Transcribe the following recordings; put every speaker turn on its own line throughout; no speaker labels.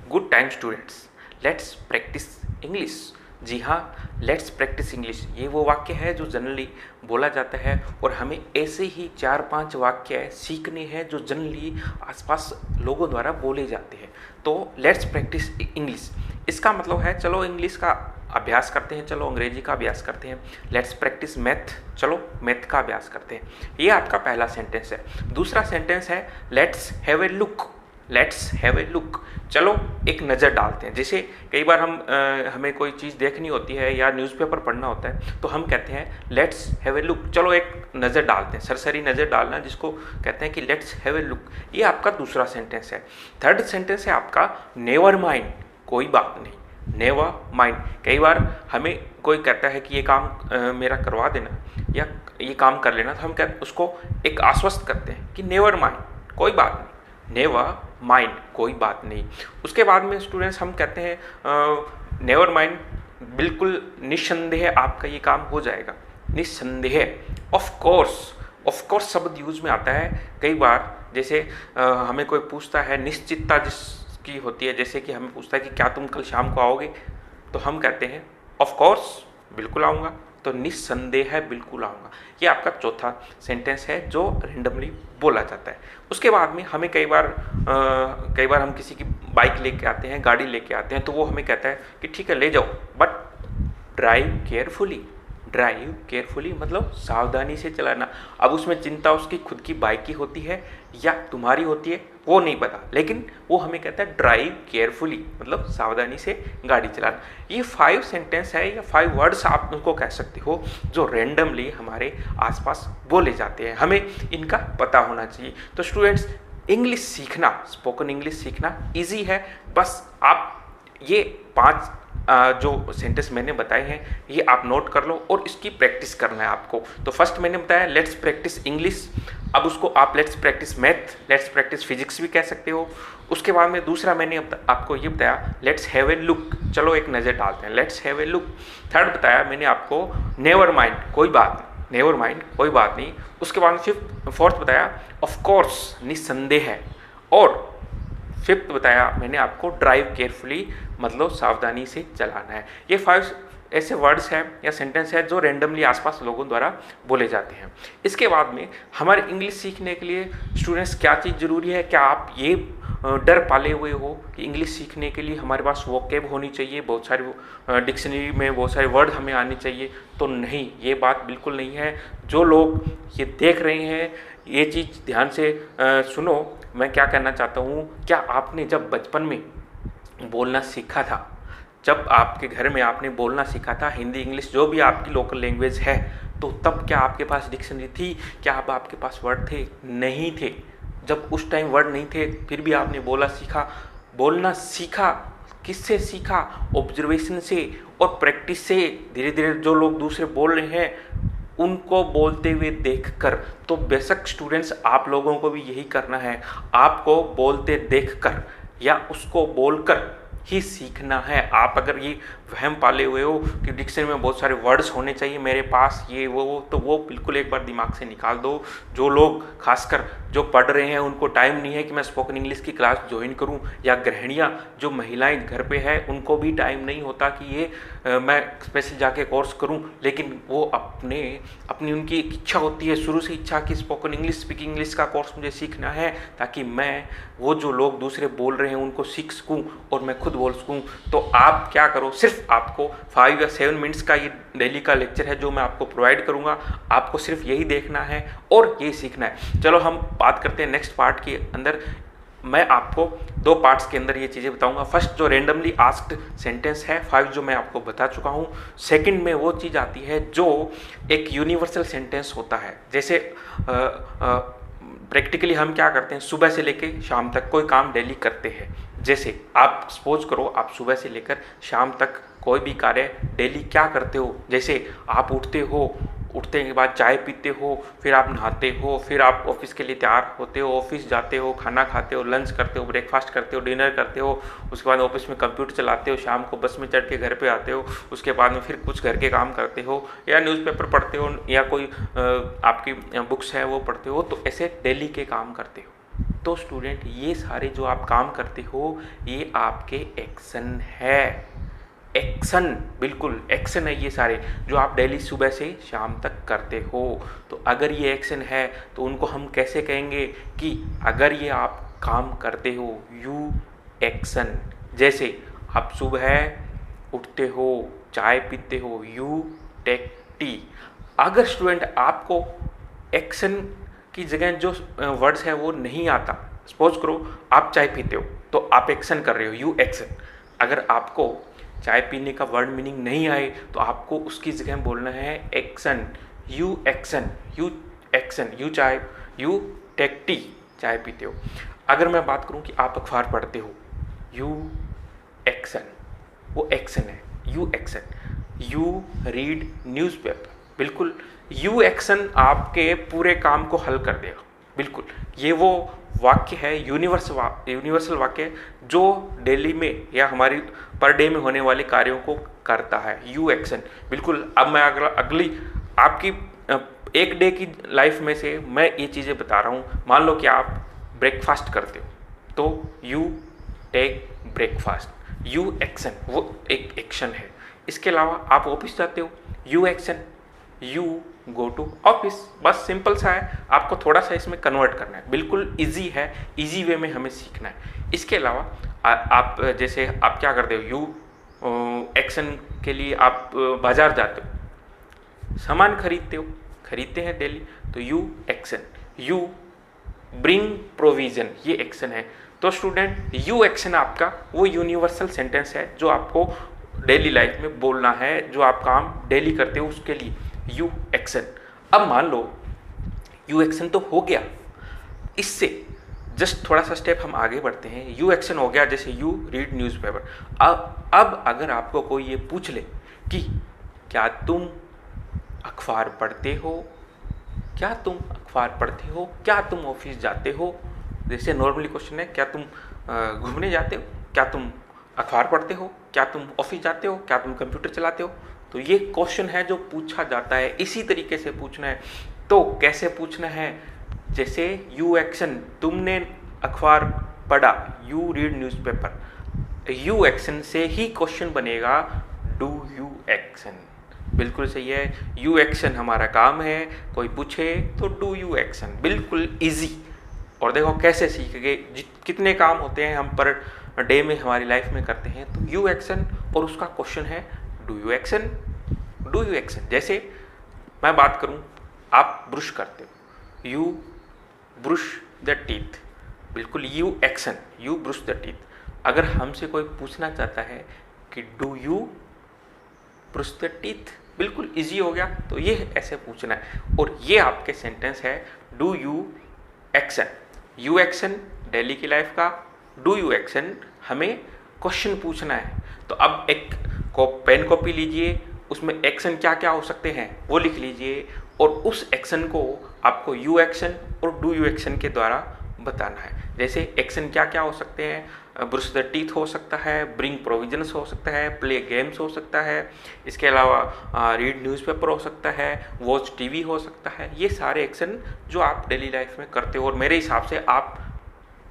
Good time students, let's practice English. जी हाँ, let's practice English ये वो वाक्य है जो जनरली बोला जाता है और हमें ऐसे ही 4-5 वाक्य सीखने हैं जो जनरली आसपास लोगों द्वारा बोले जाते हैं। तो लेट्स प्रैक्टिस इंग्लिश, इसका मतलब है चलो इंग्लिश का अभ्यास करते हैं, चलो अंग्रेजी का अभ्यास करते हैं। लेट्स प्रैक्टिस मैथ, चलो मैथ का अभ्यास करते हैं। ये आपका पहला सेंटेंस है। दूसरा सेंटेंस है let's have a look. Let's have a look, चलो एक नज़र डालते हैं। जैसे कई बार हमें कोई चीज़ देखनी होती है या न्यूज़पेपर पढ़ना होता है तो हम कहते हैं लेट्स हैव ए लुक, चलो एक नज़र डालते हैं। सरसरी नज़र डालना जिसको कहते हैं कि लेट्स हैव ए लुक, ये आपका दूसरा सेंटेंस है। थर्ड सेंटेंस है आपका नेवर माइंड, कोई बात नहीं। नेवर माइंड, कई बार हमें कोई कहता है कि ये काम मेरा करवा देना या ये काम कर लेना, तो हम कहते उसको एक आश्वस्त करते हैं कि नेवर माइंड, कोई बात नहीं। नेवर माइंड, कोई बात नहीं। उसके बाद में स्टूडेंट्स हम कहते हैं नेवर माइंड, बिल्कुल निस्संदेह आपका ये काम हो जाएगा, निस्संदेह। ऑफ कोर्स शब्द यूज में आता है कई बार। जैसे हमें कोई पूछता है, निश्चितता जिसकी होती है, जैसे कि हमें पूछता है कि क्या तुम कल शाम को आओगे, तो हम कहते हैं ऑफ कोर्स, बिल्कुल आऊँगा। तो निस्संदेह है, बिल्कुल आऊँगा। ये आपका चौथा सेंटेंस है जो रैंडमली बोला जाता है। उसके बाद में हमें कई बार हम किसी की बाइक लेके आते हैं, गाड़ी लेके आते हैं, तो वो हमें कहता है कि ठीक है ले जाओ, but drive carefully. Drive carefully मतलब सावधानी से चलाना। अब उसमें चिंता उसकी खुद की बाइक की होती है या तुम्हारी होती है वो नहीं पता, लेकिन वो हमें कहता है ड्राइव केयरफुली मतलब सावधानी से गाड़ी चलाना। ये 5 सेंटेंस है या 5 वर्ड्स आप उनको कह सकते हो जो रैंडमली हमारे आसपास बोले जाते हैं, हमें इनका पता होना चाहिए। तो स्टूडेंट्स, इंग्लिश सीखना, स्पोकन इंग्लिश सीखना ईजी है। बस आप ये 5 जो सेंटेंस मैंने बताए हैं ये आप नोट कर लो और इसकी प्रैक्टिस करना है आपको। तो फर्स्ट मैंने बताया लेट्स प्रैक्टिस इंग्लिश, अब उसको आप let's practice math, let's practice physics भी कह सकते हो। उसके बाद में दूसरा मैंने आपको ये बताया लेट्स हैव ए लुक, चलो एक नज़र डालते हैं, let's have a look. Third बताया मैंने आपको नेवर माइंड, कोई बात नहीं, नेवर माइंड, कोई बात नहीं। उसके बाद फोर्थ बताया ऑफ कोर्स, निस्संदेह है। और फिफ्थ बताया मैंने आपको ड्राइव केयरफुली मतलब सावधानी से चलाना है। ये 5 ऐसे वर्ड्स हैं या सेंटेंस है जो रैंडमली आसपास लोगों द्वारा बोले जाते हैं। इसके बाद में हमारे इंग्लिश सीखने के लिए स्टूडेंट्स क्या चीज़ ज़रूरी है? क्या आप ये डर पाले हुए हो कि इंग्लिश सीखने के लिए हमारे पास वोकैब होनी चाहिए, बहुत सारे डिक्शनरी में बहुत सारे वर्ड हमें आने चाहिए? तो नहीं, ये बात बिल्कुल नहीं है। जो लोग ये देख रहे हैं ये चीज़ ध्यान से सुनो, मैं क्या कहना चाहता हूँ। क्या आपने जब बचपन में बोलना सीखा था, जब आपके घर में आपने बोलना सीखा था, हिंदी इंग्लिश जो भी आपकी लोकल लैंग्वेज है, तो तब क्या आपके पास डिक्शनरी थी? क्या अब आपके पास वर्ड थे? नहीं थे। जब उस टाइम वर्ड नहीं थे फिर भी आपने बोलना सीखा। किससे सीखा? ऑब्जर्वेशन से और प्रैक्टिस से। धीरे धीरे जो लोग दूसरे बोल रहे हैं उनको बोलते हुए देखकर। तो बेशक स्टूडेंट्स आप लोगों को भी यही करना है, आपको बोलते देखकर या उसको बोलकर ही सीखना है। आप अगर ये वहम पाले हुए हो कि डिक्शनरी में बहुत सारे वर्ड्स होने चाहिए मेरे पास, ये वो, तो वो बिल्कुल एक बार दिमाग से निकाल दो। जो लोग खासकर जो पढ़ रहे हैं उनको टाइम नहीं है कि मैं स्पोकन इंग्लिश की क्लास ज्वाइन करूं, या गृहिणियाँ जो महिलाएं घर पे है उनको भी टाइम नहीं होता कि ये मैं स्पेशल जाके कोर्स करूं, लेकिन वो अपनी उनकी एक इच्छा होती है, शुरू से इच्छा कि स्पोकन इंग्लिश, स्पीकिंग इंग्लिश का कोर्स मुझे सीखना है ताकि मैं वो जो लोग दूसरे बोल रहे हैं उनको सीख सकूँ और मैं खुद बोल सकूँ। तो आप क्या करो, सिर्फ आपको 5 या 7 मिनट्स का ये डेली का लेक्चर है जो मैं आपको प्रोवाइड करूँगा, आपको सिर्फ यही देखना है और यही सीखना है। चलो हम बात करते हैं नेक्स्ट पार्ट के अंदर। मैं आपको 2 पार्ट्स के अंदर ये चीज़ें बताऊंगा। फर्स्ट जो रैंडमली आस्क्ड सेंटेंस है 5 जो मैं आपको बता चुका हूँ। सेकंड में वो चीज़ आती है जो एक यूनिवर्सल सेंटेंस होता है। जैसे प्रैक्टिकली हम क्या करते हैं, सुबह से लेकर शाम तक कोई काम डेली करते हैं। जैसे आप सपोज करो आप सुबह से लेकर शाम तक कोई भी कार्य डेली क्या करते हो। जैसे आप उठते के बाद चाय पीते हो, फिर आप नहाते हो, फिर आप ऑफिस के लिए तैयार होते हो, ऑफिस जाते हो, खाना खाते हो, लंच करते हो, ब्रेकफास्ट करते हो, डिनर करते हो, उसके बाद ऑफिस में कंप्यूटर चलाते हो, शाम को बस में चढ़ के घर पे आते हो, उसके बाद में फिर कुछ घर के काम करते हो या न्यूज़पेपर पढ़ते हो या कोई आपकी बुक्स है वो पढ़ते हो। तो ऐसे डेली के काम करते हो। तो स्टूडेंट ये सारे जो आप काम करते हो ये आपके एक्शन है। एक्शन, बिल्कुल एक्शन है ये सारे जो आप डेली सुबह से शाम तक करते हो। तो अगर ये एक्शन है तो उनको हम कैसे कहेंगे कि अगर ये आप काम करते हो, यू एक्शन। जैसे आप सुबह उठते हो, चाय पीते हो, यू टेक टी। अगर स्टूडेंट आपको एक्शन की जगह जो वर्ड्स है वो नहीं आता, सपोज करो आप चाय पीते हो तो आप एक्शन कर रहे हो, यू एक्शन। अगर आपको चाय पीने का वर्ड मीनिंग नहीं आए तो आपको उसकी जगह बोलना है action, you action, you action, you चाय, यू टेक टी, चाय पीते हो। अगर मैं बात करूं कि आप अखबार पढ़ते हो, यू एक्शन, वो एक्शन है, you action. You read newspaper, बिल्कुल यू एक्शन आपके पूरे काम को हल कर देगा। बिल्कुल ये वो वाक्य है, यूनिवर्सल वाक्य जो डेली में या हमारी पर डे में होने वाले कार्यों को करता है, यू एक्शन। बिल्कुल अब मैं अगली आपकी एक डे की लाइफ में से मैं ये चीज़ें बता रहा हूँ। मान लो कि आप ब्रेकफास्ट करते हो तो you take breakfast, you action, वो एक एक्शन है। इसके अलावा आप ऑफिस जाते हो, you action, you go to office. बस सिंपल सा है, आपको थोड़ा सा इसमें कन्वर्ट करना है, बिल्कुल इजी है, इजी वे में हमें सीखना है। इसके अलावा आप जैसे आप क्या करते हो, यू एक्शन के लिए आप बाजार जाते हो, सामान खरीदते हैं डेली, तो you action, you bring provision, ये एक्शन है। तो स्टूडेंट यू एक्शन आपका वो यूनिवर्सल सेंटेंस है जो आपको डेली लाइफ में बोलना है, जो आप काम डेली करते हो उसके लिए यू एक्शन। अब मान लो यू एक्शन तो हो गया, इससे जस्ट थोड़ा सा स्टेप हम आगे बढ़ते हैं। यू एक्शन हो गया, जैसे यू रीड न्यूज़पेपर। अब अगर आपको कोई ये पूछ ले कि क्या तुम अखबार पढ़ते हो, क्या तुम अखबार पढ़ते हो, क्या तुम ऑफिस जाते हो, जैसे नॉर्मली क्वेश्चन है, क्या तुम घूमने जाते हो, क्या तुम अखबार पढ़ते हो, क्या तुम ऑफिस जाते हो, क्या तुम कंप्यूटर चलाते हो। तो ये क्वेश्चन है जो पूछा जाता है, इसी तरीके से पूछना है। तो कैसे पूछना है, जैसे यू एक्शन, तुमने अखबार पढ़ा, you read newspaper. You action से ही क्वेश्चन बनेगा डू यू एक्शन। बिल्कुल सही है, यू एक्शन हमारा काम है, कोई पूछे तो डू यू एक्शन, बिल्कुल इजी। और देखो कैसे सीख गए, कितने काम होते हैं हम पर डे में हमारी लाइफ में करते हैं, तो यू एक्शन और उसका क्वेश्चन है do you action, do you action. जैसे मैं बात करूं, आप ब्रश करते हो, यू ब्रश द टीथ, बिल्कुल you action, you brush the teeth. अगर हमसे कोई पूछना चाहता है कि do you brush the teeth, बिल्कुल इजी हो गया, तो ये ऐसे पूछना है। और ये आपके सेंटेंस है do you action. You action daily की लाइफ का, डू यू एक्शन हमें क्वेश्चन पूछना है। तो अब एक पेन कॉपी लीजिए, उसमें एक्शन क्या क्या हो सकते हैं वो लिख लीजिए, और उस एक्शन को आपको यू एक्शन और डू यू एक्शन के द्वारा बताना है। जैसे एक्शन क्या क्या हो सकते हैं, ब्रश द टीथ हो सकता है, ब्रिंग प्रोविजंस हो सकता है, प्ले गेम्स हो सकता है, इसके अलावा रीड न्यूज़पेपर हो सकता है, वॉच टीवी हो सकता है। ये सारे एक्शन जो आप डेली लाइफ में करते हो, और मेरे हिसाब से आप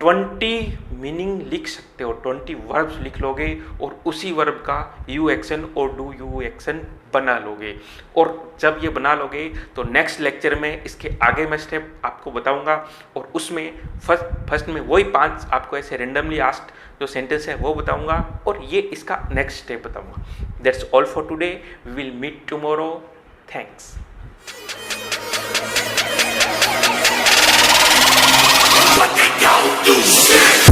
20 मीनिंग लिख सकते हो, 20 वर्ब्स लिख लोगे और उसी वर्ब का यू एक्शन और डू यू एक्शन बना लोगे। और जब ये बना लोगे तो नेक्स्ट लेक्चर में इसके आगे मैं स्टेप आपको बताऊंगा, और उसमें फर्स्ट में वही 5 आपको ऐसे रेंडमली आस्क्ड जो सेंटेंस है वो बताऊंगा, और ये इसका नेक्स्ट स्टेप बताऊंगा। That's all for today, we will meet tomorrow. Thanks.
What they don't do shit.